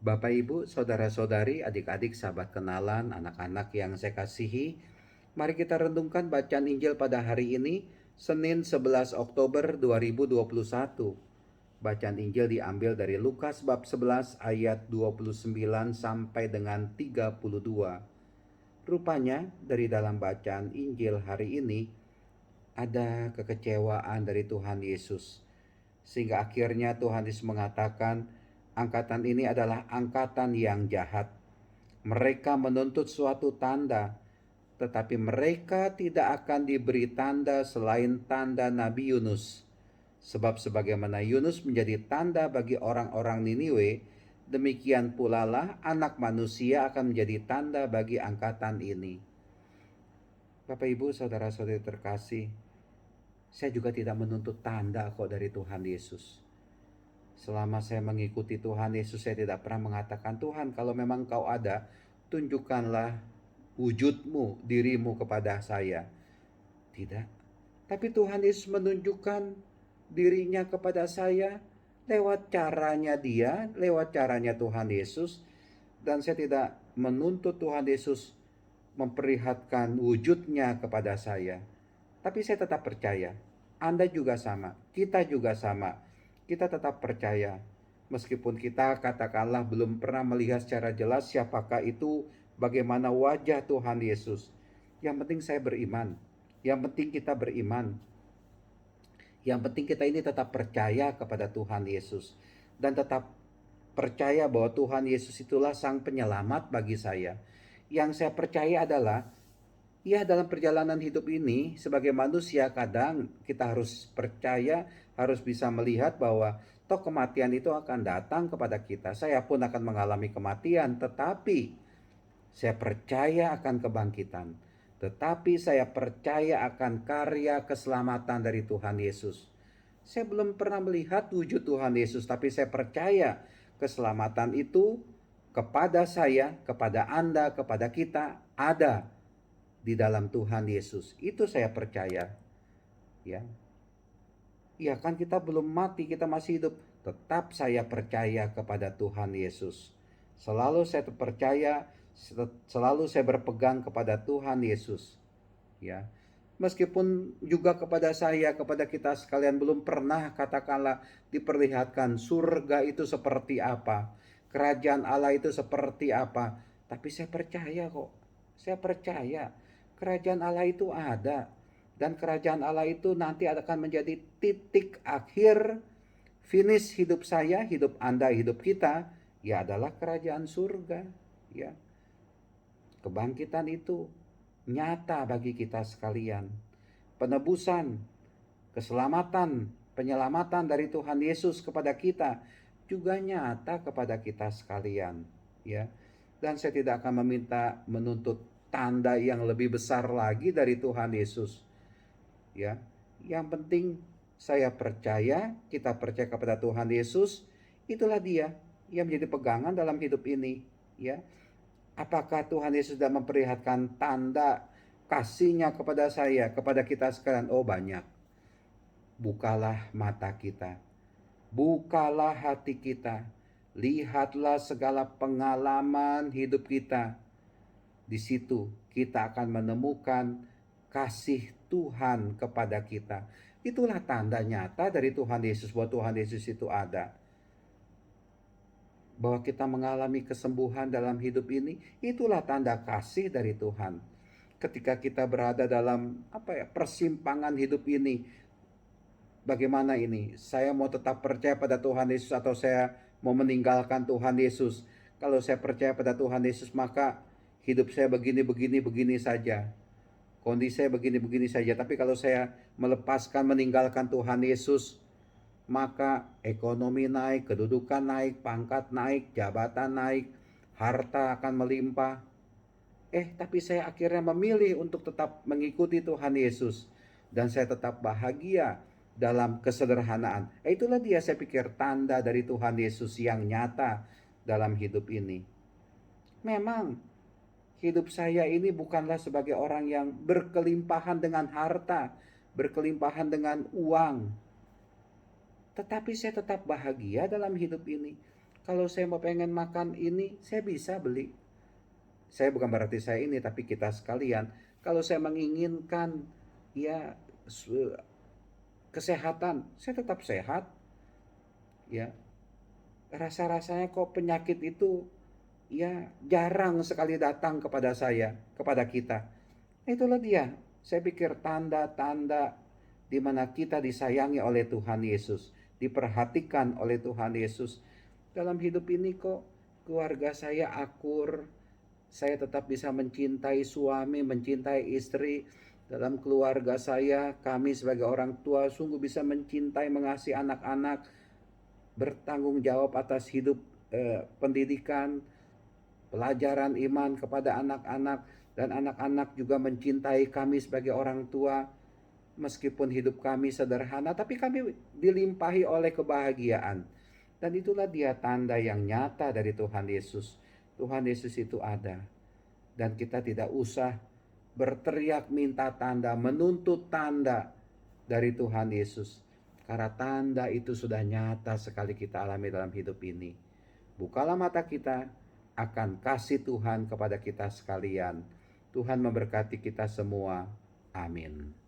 Bapak, Ibu, saudara-saudari, adik-adik, sahabat kenalan, anak-anak yang saya kasihi, mari kita renungkan bacaan Injil pada hari ini, Senin 11 Oktober 2021. Bacaan Injil diambil dari Lukas bab 11 ayat 29 sampai dengan 32. Rupanya dari dalam bacaan Injil hari ini ada kekecewaan dari Tuhan Yesus. Sehingga akhirnya Tuhan Yesus mengatakan, angkatan ini adalah angkatan yang jahat. Mereka menuntut suatu tanda, tetapi mereka tidak akan diberi tanda selain tanda Nabi Yunus. Sebab sebagaimana Yunus menjadi tanda bagi orang-orang Niniwe, demikian pula lah Anak Manusia akan menjadi tanda bagi angkatan ini. Bapak, Ibu, saudara-saudari terkasih, saya juga tidak menuntut tanda kok dari Tuhan Yesus. Selama saya mengikuti Tuhan Yesus, saya tidak pernah mengatakan, Tuhan, kalau memang Kau ada, tunjukkanlah wujudmu, dirimu kepada saya. Tidak. Tapi Tuhan Yesus menunjukkan dirinya kepada saya lewat caranya Dia, lewat caranya Tuhan Yesus. Dan saya tidak menuntut Tuhan Yesus memperlihatkan wujudnya kepada saya. Tapi saya tetap percaya. Anda juga sama, kita juga sama. Kita tetap percaya. Meskipun kita katakanlah belum pernah melihat secara jelas siapakah itu, bagaimana wajah Tuhan Yesus. Yang penting saya beriman. Yang penting kita beriman. Yang penting kita ini tetap percaya kepada Tuhan Yesus. Dan tetap percaya bahwa Tuhan Yesus itulah sang penyelamat bagi saya. Yang saya percaya adalah, ya, dalam perjalanan hidup ini sebagai manusia kadang kita harus percaya, harus bisa melihat bahwa toh kematian itu akan datang kepada kita. Saya pun akan mengalami kematian, tetapi saya percaya akan kebangkitan. Tetapi saya percaya akan karya keselamatan dari Tuhan Yesus. Saya belum pernah melihat wujud Tuhan Yesus, tapi saya percaya keselamatan itu kepada saya, kepada Anda, kepada kita ada di dalam Tuhan Yesus. Itu saya percaya. Ya. Ya kan, kita belum mati, kita masih hidup. Tetap saya percaya kepada Tuhan Yesus. Selalu saya percaya, selalu saya berpegang kepada Tuhan Yesus. Ya. Meskipun juga kepada saya, kepada kita sekalian belum pernah katakanlah diperlihatkan surga itu seperti apa, kerajaan Allah itu seperti apa, tapi saya percaya kok. Saya percaya kerajaan Allah itu ada, dan kerajaan Allah itu nanti akan menjadi titik akhir finish hidup saya, hidup Anda, hidup kita, ya adalah kerajaan surga. Ya, kebangkitan itu nyata bagi kita sekalian. Penebusan, keselamatan, penyelamatan dari Tuhan Yesus kepada kita juga nyata kepada kita sekalian, ya. Dan saya tidak akan menuntut tanda yang lebih besar lagi dari Tuhan Yesus, ya. Yang penting saya percaya, kita percaya kepada Tuhan Yesus, itulah Dia yang menjadi pegangan dalam hidup ini, ya. Apakah Tuhan Yesus sudah memperlihatkan tanda kasih-Nya kepada saya, kepada kita sekalian? Oh, banyak. Bukalah mata kita, bukalah hati kita, lihatlah segala pengalaman hidup kita. Di situ kita akan menemukan kasih Tuhan kepada kita. Itulah tanda nyata dari Tuhan Yesus, bahwa Tuhan Yesus itu ada. Bahwa kita mengalami kesembuhan dalam hidup ini, itulah tanda kasih dari Tuhan. Ketika kita berada dalam persimpangan hidup ini, bagaimana ini? Saya mau tetap percaya pada Tuhan Yesus atau saya mau meninggalkan Tuhan Yesus? Kalau saya percaya pada Tuhan Yesus, maka hidup saya begini saja. Kondisi saya begini saja. Tapi kalau saya melepaskan, meninggalkan Tuhan Yesus, maka ekonomi naik, kedudukan naik, pangkat naik, jabatan naik, harta akan melimpah. Tapi saya akhirnya memilih untuk tetap mengikuti Tuhan Yesus. Dan saya tetap bahagia dalam kesederhanaan. Itulah dia, saya pikir, tanda dari Tuhan Yesus yang nyata dalam hidup ini. Memang hidup saya ini bukanlah sebagai orang yang berkelimpahan dengan harta, berkelimpahan dengan uang. Tetapi saya tetap bahagia dalam hidup ini. Kalau saya mau pengen makan ini, saya bisa beli. Saya bukan berarti saya ini, tapi kita sekalian. Kalau saya menginginkan ya kesehatan, saya tetap sehat. Ya, rasa-rasanya kok penyakit itu ya jarang sekali datang kepada saya, kepada kita. Itulah dia. Saya pikir tanda-tanda di mana kita disayangi oleh Tuhan Yesus, diperhatikan oleh Tuhan Yesus. Dalam hidup ini kok keluarga saya akur, saya tetap bisa mencintai suami, mencintai istri. Dalam keluarga saya, kami sebagai orang tua sungguh bisa mencintai, mengasihi anak-anak, bertanggung jawab atas hidup pendidikan, pelajaran iman kepada anak-anak, dan anak-anak juga mencintai kami sebagai orang tua. Meskipun hidup kami sederhana, tapi kami dilimpahi oleh kebahagiaan. Dan itulah dia tanda yang nyata dari Tuhan Yesus. Tuhan Yesus itu ada. Dan kita tidak usah berteriak minta tanda, menuntut tanda dari Tuhan Yesus. Karena tanda itu sudah nyata sekali kita alami dalam hidup ini. Bukalah mata kita akan kasih Tuhan kepada kita sekalian. Tuhan memberkati kita semua. Amin.